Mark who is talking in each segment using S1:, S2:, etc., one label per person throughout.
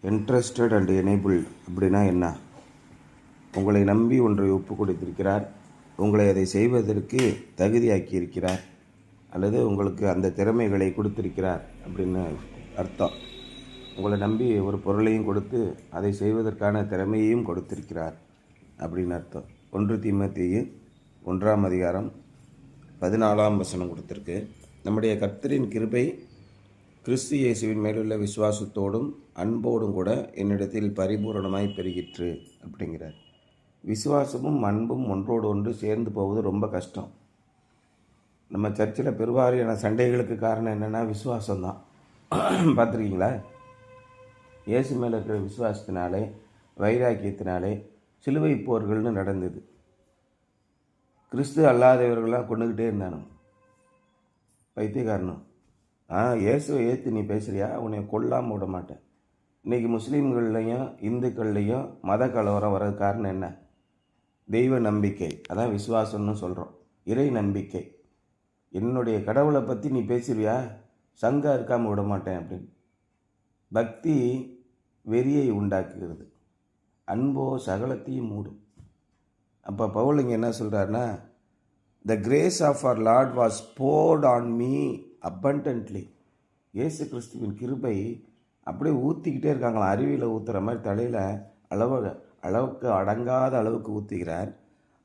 S1: Interested and enabled அப்படின்னா என்ன? உங்களை நம்பி ஒன்றை ஒப்பு கொடுத்திருக்கிறார், உங்களை அதை செய்வதற்கு தகுதியாக்கியிருக்கிறார், அல்லது உங்களுக்கு அந்த திறமைகளை கொடுத்திருக்கிறார் அப்படின்னு அர்த்தம். உங்களை நம்பி ஒரு பொருளையும் கொடுத்து அதை செய்வதற்கான திறமையையும் கொடுத்திருக்கிறார் அப்படின்னு அர்த்தம். 1 தீமோத்தேயு 1 கொடுத்திருக்கு. நம்முடைய கர்த்தரின் கிருபை கிறிஸ்து இயேசுவின் மேலுள்ள விசுவாசத்தோடும் அன்போடும் கூட என்னிடத்தில் பரிபூரணமாய் பெருகிற்று அப்படிங்கிறார். விசுவாசமும் அன்பும் ஒன்றோடு ஒன்று சேர்ந்து போவது ரொம்ப கஷ்டம். நம்ம சர்ச்சில் பெருவாரியான சண்டைகளுக்கு காரணம் என்னென்னா விசுவாசம்தான். பார்த்துருக்கீங்களா? இயேசு மேலே இருக்கிற விசுவாசத்தினாலே, வைராக்கியத்தினாலே சிலுவை போர்கள்னு நடந்தது. கிறிஸ்து அல்லாதவர்களாம் கொண்டுக்கிட்டே இருந்தானு பைத்தியக்காரனும். இயேசுவை ஏற்று நீ பேசுகிறியா, உன்னை கொல்லாமல் விட மாட்டேன். இன்றைக்கி முஸ்லீம்கள்லையும் இந்துக்கள்லையும் மத கலவரம் வர்றது காரணம் என்ன? தெய்வ நம்பிக்கை. அதான் விசுவாசம்னு சொல்கிறோம். இறை நம்பிக்கை. என்னுடைய கடவுளை பற்றி நீ பேசுறியா, சங்கம் இருக்காமல் விட மாட்டேன் அப்படின்னு. பக்தி வெறியை உண்டாக்குகிறது, அன்போ சகலத்தையும் மூடும். அப்போ பவுல் இங்கே என்ன சொல்கிறாருன்னா, the grace of our Lord was poured on me abundantly. இயேசு கிறிஸ்துவின் கிருபை அப்படியே ஊற்றிக்கிட்டே இருக்காங்களாம். அருவியில் ஊற்றுற மாதிரி தலையில் அளவுக்கு அடங்காத அளவுக்கு ஊற்றுகிறார்.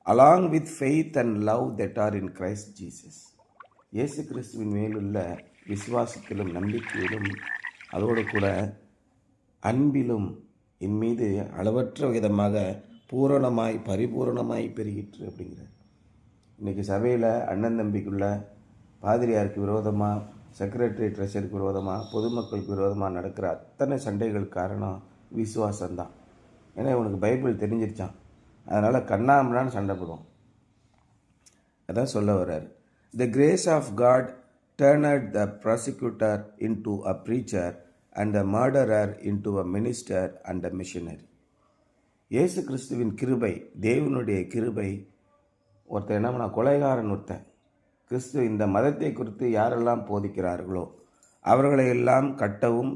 S1: Along with faith and love that are in Christ Jesus. Yesu கிறிஸ்துவின் மேலுள்ள விசுவாசத்திலும் நம்பிக்கையிலும் அதோடு கூட அன்பிலும் என் மீது அளவற்ற விதமாக பரிபூரணமாய் பெருகிற்று அப்படிங்கிறார். இன்றைக்கி சபையில் அண்ணன் தம்பிக்குள்ள பாதிரியாருக்கு விரோதமாக, செக்ரட்டரி ட்ரெஷருக்கு விரோதமாக, பொதுமக்களுக்கு விரோதமாக நடக்கிற அத்தனை சண்டைகள் காரணம் விசுவாசம்தான். ஏன்னா இவனுக்கு பைபிள் தெரிஞ்சிருச்சான், அதனால் கண்ணாமலான்னு சண்டை போடுவோம். அதான் சொல்ல வர்றார். The grace of God turned the prosecutor into a preacher and the murderer into a minister and a missionary. Yesu கிறிஸ்துவின் கிருபை, தேவனுடைய கிருபை. ஒருத்தன் என்ன பண்ண, கொலைகாரன் ஒருத்தன், கிறிஸ்து இந்த மதத்தை குறித்து யாரெல்லாம் போதிக்கிறார்களோ அவர்களை எல்லாம் கட்டவும்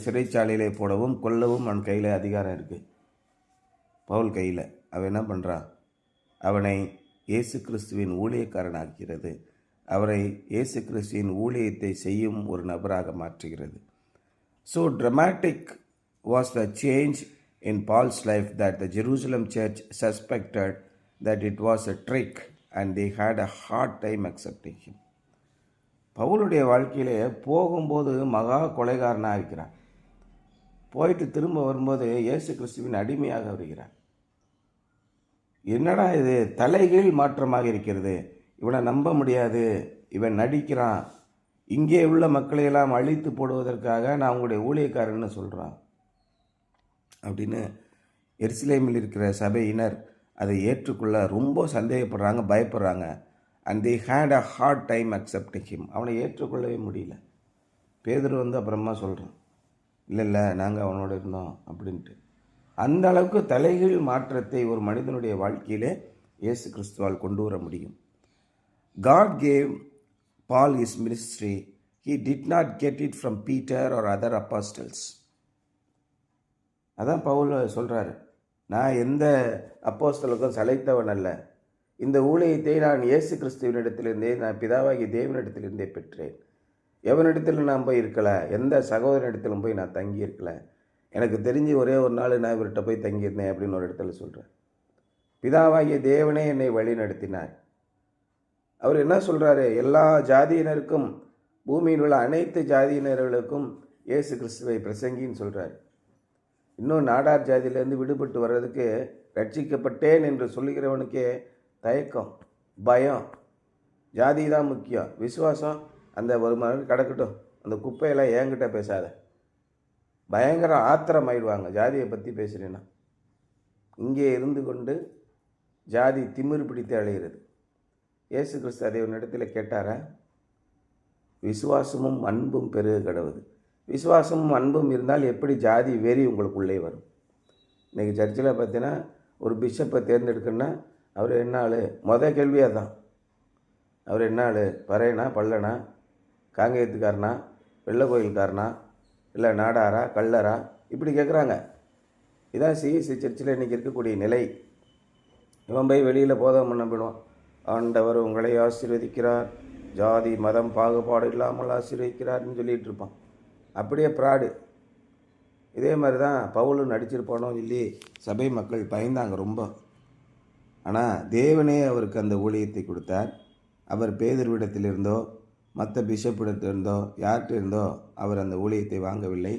S1: சிறைச்சாலையிலே போடவும் கொல்லவும் அவன் கையில் அதிகாரம் இருக்குது. பவுல் கையில். அவன் என்ன பண்ணுறான்? அவனை இயேசு கிறிஸ்துவின் ஊழியக்காரனாகிறது. அவரை இயேசு கிறிஸ்துவின் ஊழியத்தை செய்யும் ஒரு நபராக மாற்றுகிறது. So dramatic was the change in Paul's life that the Jerusalem church suspected that it was a trick and they had a hard time accepting him. பவுலுடைய வாழ்க்கையிலே போகும்போது மகா கொலைகாரனாக இருக்கிறான். போயிட்டு திரும்ப வரும்போது இயேசு கிறிஸ்துவின் அடிமையாக வருகிறான். என்னடா இது, தலைகீழ் மாற்றமாக இருக்கிறது. இவனை நம்ப முடியாது, இவன் நடிக்கிறான், இங்கே உள்ள மக்களையெல்லாம் அழித்து போடுவதற்காக நான் உங்களுடைய ஊழியக்காரன்னு சொல்கிறான் அப்படின்னு எருசலேமில் இருக்கிற சபையினர் அதை ஏற்றுக்கொள்ள ரொம்ப சந்தேகப்படுறாங்க, பயப்படுறாங்க. And they had a hard time accepting him. அவனை ஏற்றுக்கொள்ளவே முடியல. பேதுரு அப்புறமா சொல்கிறான், இல்லை நாங்கள் அவனோட இருந்தோம் அப்படின்ட்டு. அந்த அளவுக்கு தலைகீழ் மாற்றத்தை ஒரு மனிதனுடைய வாழ்க்கையிலே இயேசு கிறிஸ்துவால் கொண்டு வர முடியும். God gave Paul his ministry. He did not get it from Peter or other apostles. அதான் பவுல் சொல்கிறாரு, நான் எந்த அப்போஸ்தலருக்கும் சளைத்தவன் அல்ல. இந்த ஊழியத்தை நான் இயேசு கிறிஸ்துவனிடத்திலிருந்தே, நான் பிதாவாகிய தேவனிடத்திலிருந்தே பெற்றேன். எவனிடத்திலும் நான் போய் இருக்கலை, எந்த சகோதரனிடத்திலும் போய் நான் தங்கி இருக்கலை. எனக்கு தெரிஞ்சு ஒரே ஒரு நாள் நான் இவர்கிட்ட போய் தங்கியிருந்தேன் அப்படின்னு ஒரு இடத்துல சொல்கிறேன். பிதாவாகிய தேவனே என்னை வழி நடத்தினார். அவர் என்ன சொல்கிறாரு? எல்லா ஜாதியினருக்கும், பூமியில் உள்ள அனைத்து ஜாதியினர்களுக்கும் இயேசு கிறிஸ்துவை பிரசங்கின்னு சொல்கிறார். இன்னும் நாடார் ஜாதியிலேருந்து விடுபட்டு வர்றதுக்கு, ரட்சிக்கப்பட்டேன் என்று சொல்லுகிறவனுக்கே தயக்கம், பயம். ஜாதி தான் முக்கியம், விசுவாசம் அந்த ஒரு மணி கிடக்கட்டும், அந்த குப்பையெல்லாம் என்கிட்ட பேசாத. பயங்கர ஆத்திரம் ஆயிடுவாங்க ஜாதியை பற்றி பேசுகிறேன்னா. இங்கே இருந்து கொண்டு ஜாதி திமிரு பிடித்து அழைகிறது. இயேசு கிறிஸ்து அதை ஒரு இடத்துல கேட்டாரா? விசுவாசமும் அன்பும் பெருக கடவுது. விசுவாசமும் அன்பும் இருந்தால் எப்படி ஜாதி வெறி உங்களுக்குள்ளே வரும்? இன்றைக்கி சர்ச்சில் பார்த்தீங்கன்னா ஒரு பிஷப்பை தேர்ந்தெடுக்கணுன்னா அவர் என்ன ஆள்? மொதல் கேள்வியாக தான், அவர் என்ன ஆள்? பறையனா, பல்லனா, காங்கேயத்துக்காரனா, வெள்ளை கோயில்காரனா, இல்லை நாடாரா, கள்ளரா, இப்படி கேட்குறாங்க. இதான் சிஎஸ்சி சர்ச்சில் இன்றைக்கி இருக்கக்கூடிய நிலை. இவன் போய் வெளியில் போதம் பண்ண போயிடுவான். ஆண்டவர் உங்களை ஆசீர்வதிக்கிறார், ஜாதி மதம் பாகுபாடு இல்லாமல் ஆசீர்வதிக்கிறார்னு சொல்லிகிட்டு இருப்பான். அப்படியே ப்ராடு. இதே மாதிரி தான் பவுலும் நடிச்சிருப்பானோ சொல்லி சபை மக்கள் பயந்தாங்க ரொம்ப. ஆனால் தேவனே அவருக்கு அந்த ஊழியத்தை கொடுத்தார். அவர் பேதுருவிடத்திலிருந்தோ மற்ற பிஷப்பிடத்திலிருந்தோ யார்கிட்ட இருந்தோ அவர் அந்த ஊழியத்தை வாங்கவில்லை.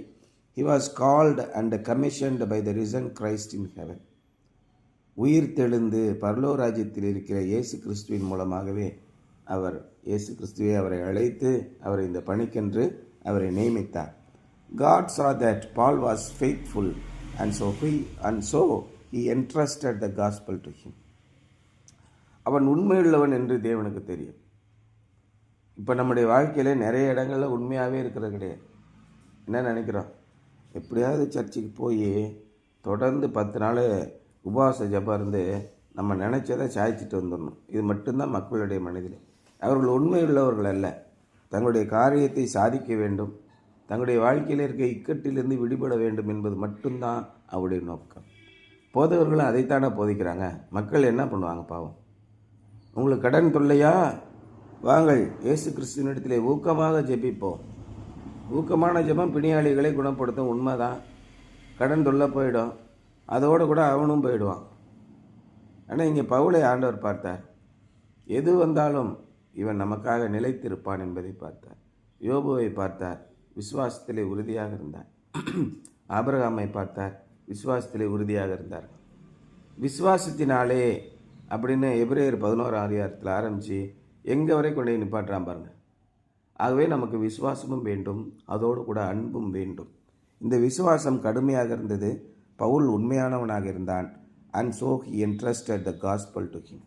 S1: He was called and commissioned by the risen Christ in heaven. உயிர் தெழுந்து பரலோக ராஜ்யத்தில் இருக்கிற இயேசு கிறிஸ்துவின் மூலமாகவே இயேசு கிறிஸ்துவை அவரை அழைத்து அவரை இந்த பணிக்கென்று அவரை நியமித்தார். God saw that Paul was faithful and so he entrusted the gospel to him. அவன் உண்மையுள்ளவன் என்று தேவனுக்கு தெரியும். இப்போ நம்முடைய வாழ்க்கையில் நிறைய இடங்களில் உண்மையாகவே இருக்கிறது கிடையாது. என்ன நினைக்கிறோம்? எப்படியாவது சர்ச்சுக்கு போய் தொடர்ந்து 10 நாள் உபவாச ஜபம் இருந்து நம்ம நினச்சதை சாய்ச்சிட்டு வந்துடணும். இது மட்டும்தான் மக்களுடைய மனதில். அவர்கள் உண்மையுள்ளவர்கள் அல்ல. தங்களுடைய காரியத்தை சாதிக்க வேண்டும், தங்களுடைய வாழ்க்கையில் இருக்க இக்கட்டிலிருந்து விடுபட வேண்டும் என்பது மட்டும்தான் அவருடைய நோக்கம். போதவர்களும் அதைத்தானே போதிக்கிறாங்க. மக்கள் என்ன பண்ணுவாங்க பாவம்? உங்களுக்கு கடன் தொல்லையா? வாங்கள் இயேசு கிறிஸ்துவினிடத்திலே ஊக்கமாக ஜெபிப்போம். ஊக்கமான ஜெபம் பிணியாளிகளை குணப்படுத்தும். உண்மைதான். கடன் தொல்லை போயிடும், அதோடு கூட அவனும் போயிடுவான். ஆனால் இங்கே பவுலை ஆண்டவர் பார்த்தார். எது வந்தாலும் இவன் நமக்காக நிலைத்திருப்பான் என்பதை பார்த்தார். யோபுவை பார்த்தார், விசுவாசத்திலே உறுதியாக இருந்தார். ஆபிரகாமை பார்த்தார், விசுவாசத்திலே உறுதியாக இருந்தார். விசுவாசத்தினாலே அப்படின்னு எபிரேயர் 11ஆம் அதிகாரத்தில் ஆரம்பித்து எங்கே வரை கொண்டு நிப்பாட்டுறான் பாருங்க. ஆகவே நமக்கு விசுவாசமும் வேண்டும், அதோடு கூட அன்பும் வேண்டும். இந்த விசுவாசம் கடுமையாக இருந்தது. பவுல் உண்மையானவனாக இருந்தான். And so he entrusted the gospel to him.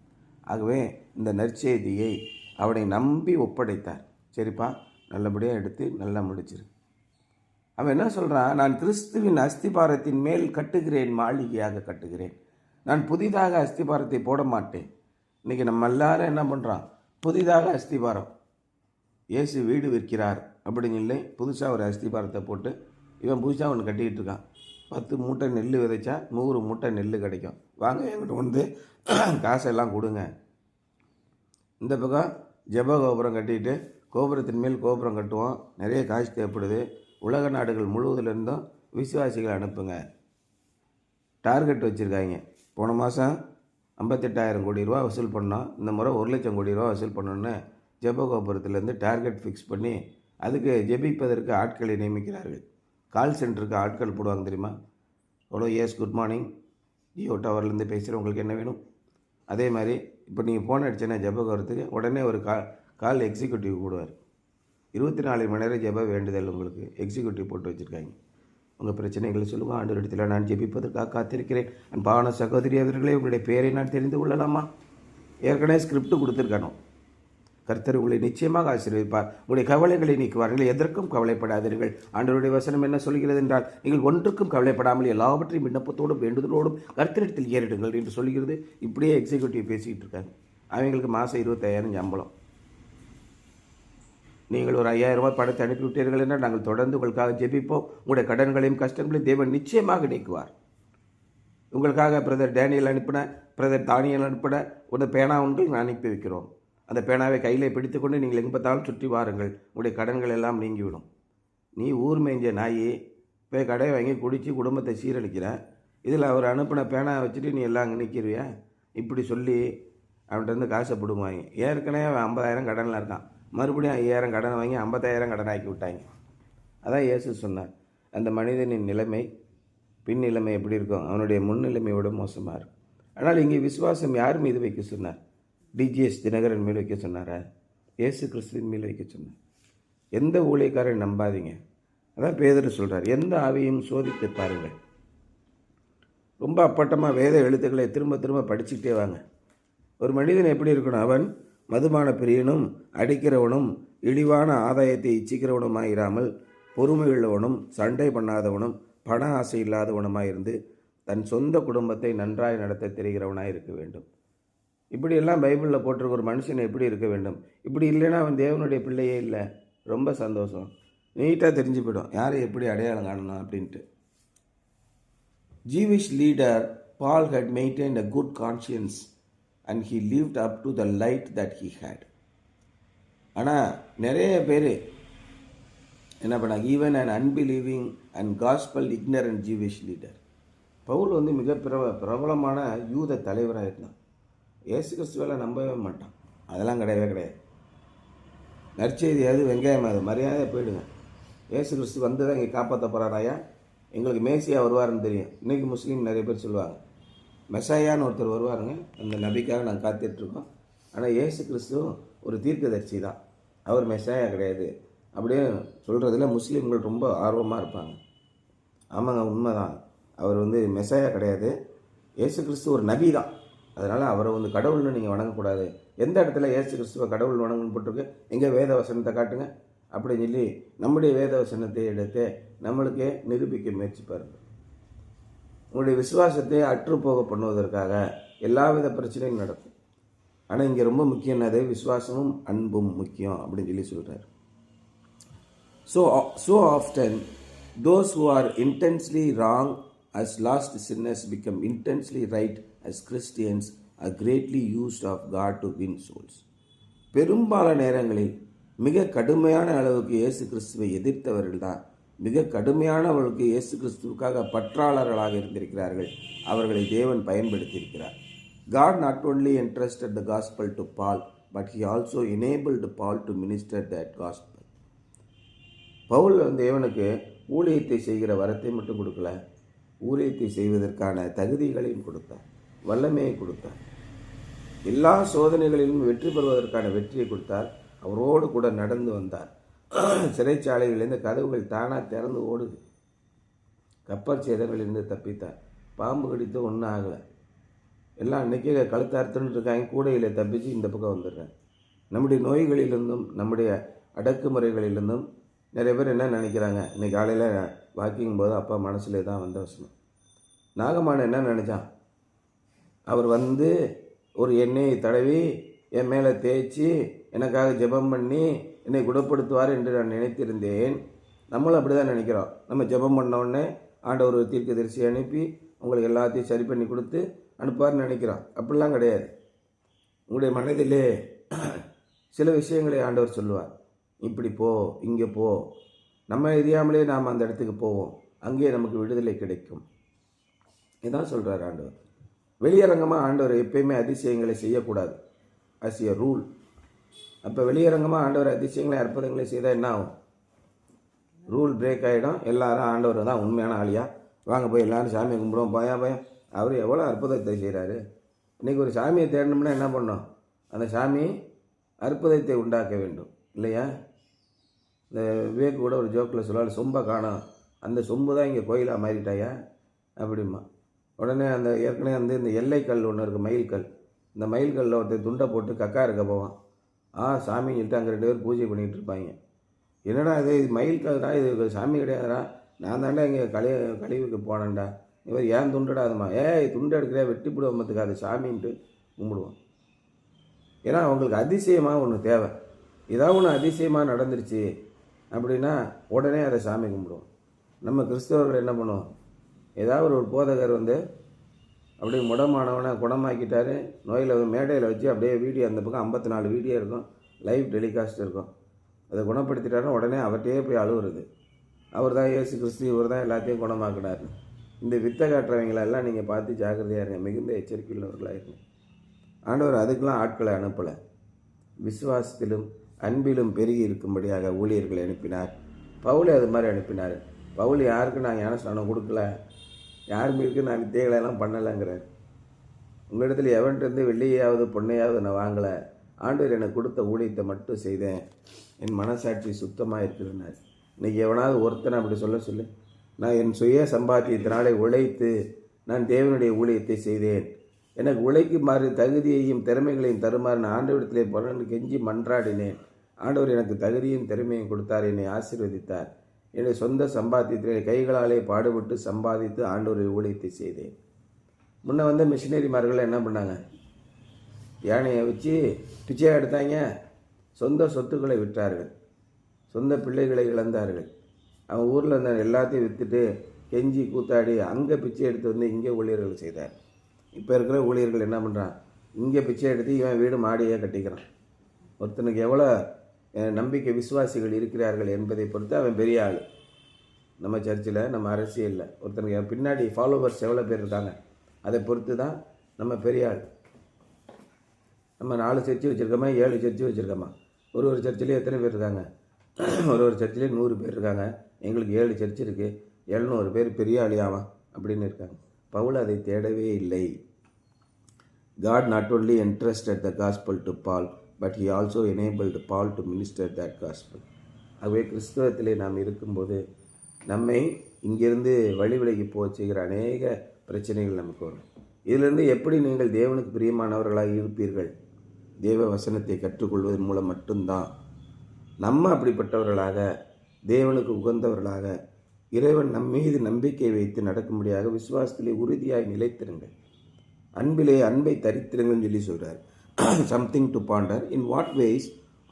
S1: ஆகவே இந்த நற்செய்தியை அவனை நம்பி ஒப்படைத்தார். சரிப்பா, நல்லபடியாக எடுத்து நல்லா முடிச்சிரு. அவன் என்ன சொல்கிறான்? நான் கிறிஸ்துவின் அஸ்திபாரத்தின் மேல் கட்டுகிறேன், மாளிகையாக கட்டுகிறேன். நான் புதிதாக அஸ்திபாரத்தை போட மாட்டேன். இன்றைக்கி நம்ம எல்லாரும் என்ன பண்ணுறான்? புதிதாக அஸ்திபாரம். இயேசு வீடு விற்கிறார் அப்படின்னு இல்லை, புதுசாக ஒரு அஸ்திபாரத்தை போட்டு இவன் புதுசாக ஒன்று கட்டிக்கிட்டு இருக்கான். 10 மூட்டை நெல் விதைச்சா 100 மூட்டை நெல் கிடைக்கும். வாங்க என்கிட்ட வந்து காசெல்லாம் கொடுங்க. இந்த பக்கம் ஜெப கோபுரம் கட்டிக்கிட்டு கோபுரத்தின் மேல் கோபுரம் கட்டுவோம், நிறைய காசு தேவைப்படுது, உலக நாடுகள் முழுவதிலிருந்தும் விசுவாசிகளை அனுப்புங்க. டார்கெட் வச்சுருக்காங்க. போன மாதம் 58,000 கோடி ரூபா வசூல் பண்ணோம், இந்த முறை 1 லட்சம் கோடி ரூபா வசூல் பண்ணோன்னு ஜெப கோபுரத்துலேருந்து டார்கெட் ஃபிக்ஸ் பண்ணி அதுக்கு ஜெபிப்பதற்கு ஆட்களை நியமிக்கிறார்கள். கால் சென்டருக்கு ஆட்கள் போடுவாங்க தெரியுமா? Hello, yes, good morning, Jio டவர்லேருந்து பேசுகிறேன், உங்களுக்கு என்ன வேணும்? அதே மாதிரி இப்போ நீங்கள் ஃபோன் அடிச்சேன்னா ஜெப கோபுரத்துக்கு உடனே ஒரு கால் எக்ஸிக்யூட்டிவ் போடுவார். 24 மணி நேரம் ஜெப வேண்டுதல் உங்களுக்கு எக்ஸிக்யூட்டிவ் போட்டு வச்சுருக்காங்க. உங்கள் பிரச்சனைகளை சொல்லுங்கள், ஆண்டவரிடத்தில் நான் ஜெபிப்பதற்காக காத்திருக்கிறேன். அன்பான சகோதரி அவர்களே, உங்களுடைய பெயரை நான் தெரிந்து கொள்ளலாமா? ஏற்கனவே ஸ்கிரிப்ட் கொடுத்துருக்கானோ. கர்த்தர் உங்களை நிச்சயமாக ஆசீர்வதிப்பார், உங்களுடைய கவலைகளை நீக்குவார், நீங்கள் எதற்கும் கவலைப்படாதீர்கள். ஆண்டவருடைய வசனம் என்ன சொல்கிறது என்றால், நீங்கள் ஒன்றுக்கும் கவலைப்படாமல் எல்லாவற்றையும் விண்ணப்பத்தோடும் வேண்டுதலோடும் கர்த்தரிடத்தில் ஏறிடுங்கள் என்று சொல்கிறது. இப்படியே எக்ஸிக்யூட்டிவ் பேசிக்கிட்டு இருக்காங்க. அவங்களுக்கு மாதம் 25,000 சம்பளம். நீங்கள் ஒரு 5,000 ரூபாய் பணத்தை அனுப்பிவிட்டீர்கள் என்றால் நாங்கள் தொடர்ந்து உங்களுக்காக ஜெபிப்போம். உங்களுடைய கடன்களையும் கஷ்டங்களையும் தேவன் நிச்சயமாக நீக்குவார். உங்களுக்காக பிரதர் டேனியல் அனுப்பின, பிரதர் தானியல் அனுப்பின ஒரு பேனா ஒன்றை நான் அனுப்பி வைக்கிறோம். அந்த பேனாவை கையில் பிடித்துக்கொண்டு நீங்கள் எங்கே பார்த்தாலும் சுற்றி வாருங்கள், உங்களுடைய கடன்கள் எல்லாம் நீங்கிவிடும். நீ ஊர் மேய்ஞ்ச நாயி போய் கடையை வாங்கி குடித்து குடும்பத்தை சீரழிக்கிற, இதில் அவர் அனுப்பின பேனாவை வச்சுட்டு நீ எல்லாம் அங்கே நிற்கிறியா? இப்படி சொல்லி அவன்கிட்ட காசை பிடுங்குவாங்க. ஏற்கனவே அவன் 50,000 கடனில் இருக்கான், மறுபடியும் 5,000 கடனை வாங்கி 50,000 கடன் ஆக்கி விட்டாங்க. அதான் இயேசு சொன்னார், அந்த மனிதனின் நிலைமை பின் நிலைமை எப்படி இருக்கும்? அவனுடைய முன் நிலைமையோட மோசமாக இருக்கும். ஆனால் இங்கே விசுவாசம் யார் மீது வைக்க சொன்னார்? டிஜிஎஸ் தினகரன் மேல் வைக்க சொன்னாரா? இயேசு கிறிஸ்துவின் மேல் வைக்க சொன்னார். எந்த ஊழியக்காரன் நம்பாதீங்க. அதான் பேதுரு சொல்கிறார், எந்த ஆவியும் சோதித்து பாருங்கள். ரொம்ப அப்பட்டமாக வேத எழுத்துக்களை திரும்ப திரும்ப படிச்சுக்கிட்டே வாங்க. ஒரு மனிதன் எப்படி இருக்கணும்? அவன் மதுபான பிரியனும் அடிக்கிறவனும் இழிவான ஆதாயத்தை இச்சிக்கிறவனுமாயிராமல் பொறுமையுள்ளவனும் சண்டை பண்ணாதவனும் பண ஆசை இல்லாதவனுமாயிருந்து தன் சொந்த குடும்பத்தை நன்றாய் நடத்த தெரிகிறவனாக இருக்க வேண்டும். இப்படியெல்லாம் பைபிளில் போட்டிருக்க ஒரு மனுஷன் எப்படி இருக்க வேண்டும்? இப்படி இல்லைன்னா அவன் தேவனுடைய பிள்ளையே இல்லை. ரொம்ப சந்தோஷம், நீட்டாக தெரிஞ்சு போய்டும் யாரை எப்படி அடையாளம் காணணும் அப்படின்ட்டு. Jewish leader Paul had maintained a good conscience and he lived up to the light that he had. ஆனால் நிறைய பேர் என்ன பண்ணாங்க, even and unbelieving and gospel ignorant Jewish leader. Paul வந்து மிக பிரபலமான யூத தலைவராக இருந்தான். இயேசு கிறிஸ்துவெல்லாம் நம்பவே மாட்டான். அதெல்லாம் கிடையவே கிடையாது. நற்செய்தி அது வெங்காயம் அது மரியாதையாக போயிடுங்க. இயேசு கிறிஸ்து வந்து தான் இங்கே காப்பாற்ற போகிறாராயா, எங்களுக்கு மேசியா வருவாருன்னு தெரியும். இன்றைக்கி முஸ்லீம் நிறைய பேர் சொல்லுவாங்க மெசாயான்னு ஒருத்தர் வருவாருங்க, அந்த நபிக்காக நாங்கள் காத்துட்ருக்கோம். ஆனால் இயேசு கிறிஸ்துவும் ஒரு தீர்க்கதரிசி தான், அவர் மெசாயா கிடையாது அப்படியே சொல்கிறதுல முஸ்லீம்கள் ரொம்ப ஆர்வமாக இருப்பாங்க. ஆமாங்க, உண்மைதான். அவர் வந்து மெசாயா கிடையாது, இயேசு கிறிஸ்து ஒரு நபி தான். அதனால் அவரை வந்து கடவுள்னு நீங்கள் வணங்கக்கூடாது. எந்த இடத்துல இயேசு கிறிஸ்துவை கடவுள் வணங்கன்னு போட்டிருக்கு, எங்கே வேத வசனத்தை காட்டுங்க அப்படின்னு சொல்லி நம்முடைய வேத வசனத்தை எடுத்து நம்மளுக்கே நிரூபிக்க முயற்சிப்பார்கள். உங்களுடைய விசுவாசத்தை அற்றுப்போக பண்ணுவதற்காக எல்லா வித பிரச்சனையும் நடக்கும். ஆனால் இங்கே ரொம்ப முக்கியம் என்னது, விசுவாசமும் அன்பும் முக்கியம் அப்படின்னு சொல்லி சொல்கிறார். So often those who are intensely wrong as lost sinners become intensely right as Christians are greatly used of God to win souls. பெரும்பாலான நேரங்களில் மிக கடுமையான அளவுக்கு இயேசு கிறிஸ்துவை எதிர்த்தவர்கள் தான் மிக கடுமையானவர்களுக்கு இயேசு கிறிஸ்துவுக்காக பற்றாளர்களாக இருந்திருக்கிறார்கள். அவர்களை தேவன் பயன்படுத்தியிருக்கிறார். God not only entrusted the gospel to Paul, but he also enabled Paul to minister that gospel. Pavul தேவனுக்கு ஊழியத்தை செய்கிற வரத்தை மட்டும் கொடுக்கல, ஊழியத்தை செய்வதற்கான தகுதிகளையும் கொடுத்தார், வல்லமையை கொடுத்தார். எல்லா சோதனைகளிலும் வெற்றி பெறுவதற்கான வெற்றியை கொடுத்தார். அவரோடு கூட நடந்து வந்தார். சிறைச்சாலைகளிலிருந்து கதவுகள் தானாக திறந்து ஓடுது. கப்பல் சேதங்களிலிருந்து தப்பித்தார். பாம்பு கடித்து ஒன்றும் ஆகலை. எல்லாம் அன்றைக்கே கழுத்தார்த்துன்னு இருக்காங்க, கூடையில் தப்பிச்சு இந்த பக்கம் வந்துடுறாங்க. நம்முடைய நோய்களிலிருந்தும் நம்முடைய அடக்குமுறைகளிலிருந்தும் நிறைய பேர் என்ன நினைக்கிறாங்க, இன்றைக்கி காலையில் வாக்கிங் போது அப்பா மனசில் தான் வந்த வசனம். நாகமான் என்ன நினச்சான், அவர் வந்து ஒரு எண்ணெயை தடவி என் மேலே தேய்ச்சி எனக்காக ஜெபம் பண்ணி என்னை குணப்படுத்துவார் என்று நான் நினைத்திருந்தேன். நம்மளும் அப்படி தான் நினைக்கிறோம். நம்ம ஜெபம் பண்ணோடனே ஆண்டவர் ஒரு தீர்க்கதரிசி அனுப்பி உங்களுக்கு எல்லாத்தையும் சரி பண்ணி கொடுத்து அனுப்புவார்னு நினைக்கிறோம். அப்படிலாம் கிடையாது. உங்களுடைய மனதிலே சில விஷயங்களை ஆண்டவர் சொல்லுவார், இப்படி போ, இங்கே போ. நம்ம அறியாமலே நாம் அந்த இடத்துக்கு போவோம், அங்கே நமக்கு விடுதலை கிடைக்கும். இதான் சொல்கிறார் ஆண்டவர். வெளியரங்கமாக ஆண்டவர் எப்பயுமே அதிசயங்களை செய்யக்கூடாது, அஸ் எ ரூல். அப்போ வெளியரங்கமாக ஆண்டவர் அதிசயங்களை அற்புதங்களை செய்தால் என்ன ஆகும், ரூல் பிரேக் ஆகிடும். எல்லாரும் ஆண்டவர் தான் உண்மையான ஆளியா, வாங்க போய் எல்லோரும் சாமியை கும்பிடுவோம், பயம் அவர் எவ்வளோ அற்புதத்தை செய்கிறாரு. இன்றைக்கி ஒரு சாமியை தேடணும்னா என்ன பண்ணோம், அந்த சாமி அற்புதத்தை உண்டாக்க வேண்டும் இல்லையா? இந்த விவேக் கூட ஒரு ஜோக்கில் சொல்லுவாள், சொம்பை காணோம், அந்த சொம்பு தான் இங்கே கோயிலாக மாறிட்டாயா அப்படிமா. உடனே அந்த ஏற்கனவே இந்த எல்லைக்கல் ஒன்று இருக்குது, மயில்கல். இந்த மயில்கல்லில் ஒருத்தர் துண்டை போட்டு கக்கா இருக்க போவான். சாமின்னு சொல்லிட்டு அங்கே 2 பேர் பூஜை பண்ணிகிட்டு இருப்பாங்க. என்னடா இது மயில்கல்டா, இது சாமி கிடையாதுடா, நான் தாண்டா இங்கே கழிவுக்கு போனேன்டா, இவர் ஏன் துண்டடா அதுமா, துண்டை எடுக்கிற வெட்டி போடுவோமத்துக்கு அது சாமின்ட்டு கும்பிடுவோம். ஏன்னா அவங்களுக்கு அதிசயமாக ஒன்று தேவை. ஏதாவது ஒன்று அதிசயமாக நடந்துருச்சு அப்படின்னா உடனே அதை சாமி கும்பிடுவோம். நம்ம கிறிஸ்தவர்கள் என்ன பண்ணுவோம், ஏதாவது ஒரு போதகர் அப்படியே முடமானவனை குணமாக்கிட்டாரு, நோயில் மேடையில் வச்சு அப்படியே வீடியோ, அந்த பக்கம் 54 வீடியோ இருக்கும், லைவ் டெலிகாஸ்ட் இருக்கும். அதை குணப்படுத்திட்டாருன்னா உடனே அவர்கிட்டயே போய் அழுவுறது, அவர் தான் இயேசு கிறிஸ்து, இவர் தான் எல்லாத்தையும் குணமாக்கினார். இந்த வித்தை காட்டுறவங்களெல்லாம் நீங்கள் பார்த்து ஜாக்கிரதையாக இருங்க, மிகுந்த எச்சரிக்கையுள்ளவர்களாக இருங்க. ஆண்டவர் அதுக்கெலாம் ஆட்களை அனுப்பலை, விசுவாசத்திலும் அன்பிலும் பெருகி இருக்கும்படியாக ஊழியர்களை அனுப்பினார். பவுலை அது மாதிரி அனுப்பினார். பவுல் யாருக்கு நான் ஞானஸ்நானம் கொடுக்கல, யாருமே நான் வித்தைகளெல்லாம் பண்ணலைங்கிறார். உங்களிடத்தில் எவன்ட்டு வெள்ளியாவது பொண்ணையாவது நான் வாங்கலை, ஆண்டவர் எனக்கு கொடுத்த ஊழியத்தை மட்டும் செய்தேன், என் மனசாட்சி சுத்தமாக இருக்கிறேன்னார். இன்றைக்கி எவனாவது ஒருத்தனை அப்படி சொல்லு, நான் என் சுய சம்பாத்தியத்தினாலே உழைத்து நான் தேவனுடைய ஊழியத்தை செய்தேன், எனக்கு உழைக்குமாறு தகுதியையும் திறமைகளையும் தருமாறு நான் ஆண்டவரிடத்திலே பொருள் கெஞ்சி மன்றாடினேன், ஆண்டவர் எனக்கு தகுதியும் திறமையும் கொடுத்தார், என்னை ஆசீர்வதித்தார், என்னுடைய சொந்த சம்பாத்தியத்திலே கைகளாலே பாடுபட்டு சம்பாதித்து ஆண்டவருடைய ஊழியத்தை செய்தேன். முன்ன மிஷினரிமார்கள் என்ன பண்ணாங்க, யானையை வச்சு பிச்சை எடுத்தாங்க, சொந்த சொத்துக்களை விற்றார்கள், சொந்த பிள்ளைகளை இழந்தார்கள். அவன் ஊரில் இருந்த எல்லாத்தையும் விற்றுட்டு கெஞ்சி கூத்தாடி அங்கே பிச்சை எடுத்து வந்து இங்கே ஊழியர்கள் செய்தார். இப்போ இருக்கிற ஊழியர்கள் என்ன பண்ணுறான், இங்கே பிச்சை எடுத்து இவன் வீடு மாடியே கட்டிக்கிறான். ஒருத்தனுக்கு எவ்வளோ நம்பிக்கை விசுவாசிகள் இருக்கிறார்கள் என்பதை பொறுத்து அவன் பெரிய ஆள். நம்ம சர்ச்சில், நம்ம அரசியலில் ஒருத்தனுக்கு பின்னாடி ஃபாலோவர்ஸ் எவ்வளோ பேர் இருக்காங்க அதை பொறுத்து தான் நம்ம பெரிய ஆள். நம்ம 4 சர்ச்சு வச்சுருக்கோமா, 7 சர்ச்சு வச்சுருக்கோமா? ஒரு சர்ச்சிலே எத்தனை பேர் இருக்காங்க? ஒரு சர்ச்சிலே 100 பேர் இருக்காங்க. எங்களுக்கு 7 சர்ச் இருக்குது, 700 பேர் பெரிய ஆளியாவா அப்படின்னு இருக்காங்க. பவுல் அதை தேடவே இல்லை. God not only entrusted the gospel to Paul, but he also enabled Paul to minister that gospel. ஆகவே கிறிஸ்தவத்திலே நாம் இருக்கும்போது நம்மை இங்கிருந்து வழி விலகி போக செய்கிற அநேக பிரச்சனைகள் நமக்கு வரும். இதிலிருந்து எப்படி நீங்கள் தேவனுக்கு பிரியமானவர்களாக இருப்பீர்கள்? தேவ வசனத்தை கற்றுக்கொள்வதன் மூலம் மட்டும்தான். நம்ம அப்படிப்பட்டவர்களாக, தேவனுக்கு உகந்தவர்களாக, இறைவன் நம் மீது நம்பிக்கை வைத்து நடக்கும்படியாக விசுவாசத்திலே உறுதியாய் நிலைத்திருங்கள். அன்பிலே அன்பை தரித்திருங்கன்னு சொல்லி சொல்கிறார். Something to ponder. In what ways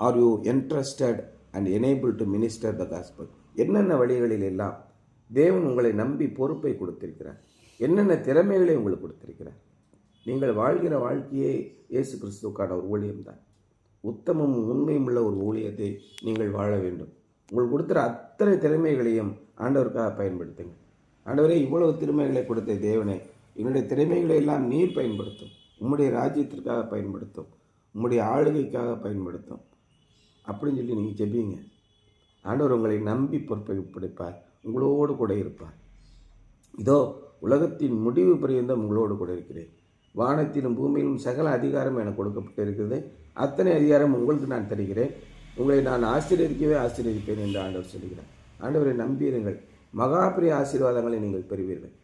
S1: are you entrusted and enable to minister the gospel? என்னென்ன வழிகளில் எல்லாம் தேவன் உங்களை நம்பி பொறுப்பை கொடுத்திருக்கிறார், என்னென்ன திறமைகளை உங்களுக்கு கொடுத்திருக்கிறார். நீங்கள் வாழ்கிற வாழ்க்கையே இயேசு கிறிஸ்துவுக்கான ஒரு ஊழியம்தான். உத்தமமும் உண்மையும் உள்ள ஒரு ஊழியத்தை நீங்கள் வாழ வேண்டும். உங்களுக்கு கொடுத்துற அத்தனை திறமைகளையும் ஆண்டவருக்காக பயன்படுத்துங்க. ஆண்டவரே, இவ்வளவு திறமைகளை கொடுத்த தேவனே, என்னுடைய திறமைகளை எல்லாம் நீர் பயன்படுத்தும், உம்முடைய ராஜ்யத்திற்காக பயன்படுத்தும், உம்முடைய ஆளுகைக்காக பயன்படுத்தும் அப்படின்னு சொல்லி நீங்கள் ஜெபிங்க. ஆண்டவர் உங்களை நம்பி பொறுப்பை ஒப்படைப்பார், உங்களோடு கூட இருப்பார். இதோ உலகத்தின் முடிவு பரியந்தம் உங்களோடு கூட இருக்கிறேன். வானத்திலும் பூமியிலும் சகல அதிகாரம் எனக்கு கொடுக்கப்பட்டு இருக்கிறது. அத்தனை அதிகாரம் உங்களுக்கு நான் தருகிறேன். உங்களை நான் ஆசீர்வதிக்கவே ஆசீர்வதிப்பேன் என்று ஆண்டவர் சொல்கிறார். ஆண்டவரை நம்பியிருங்கள், மகாபிரிய ஆசீர்வாதங்களை நீங்கள் பெறுவீர்கள்.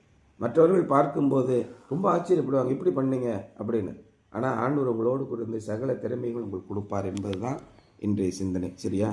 S1: மற்றவர்கள் பார்க்கும்போது ரொம்ப ஆச்சரியப்படுவாங்க, இப்படி பண்ணீங்க அப்படின்னு. ஆனால் ஆண்டவர் உங்களோடு கூட சகல திறமைகள் உங்களுக்கு கொடுப்பார் என்பது தான் இன்றைய சிந்தனை. சரியா?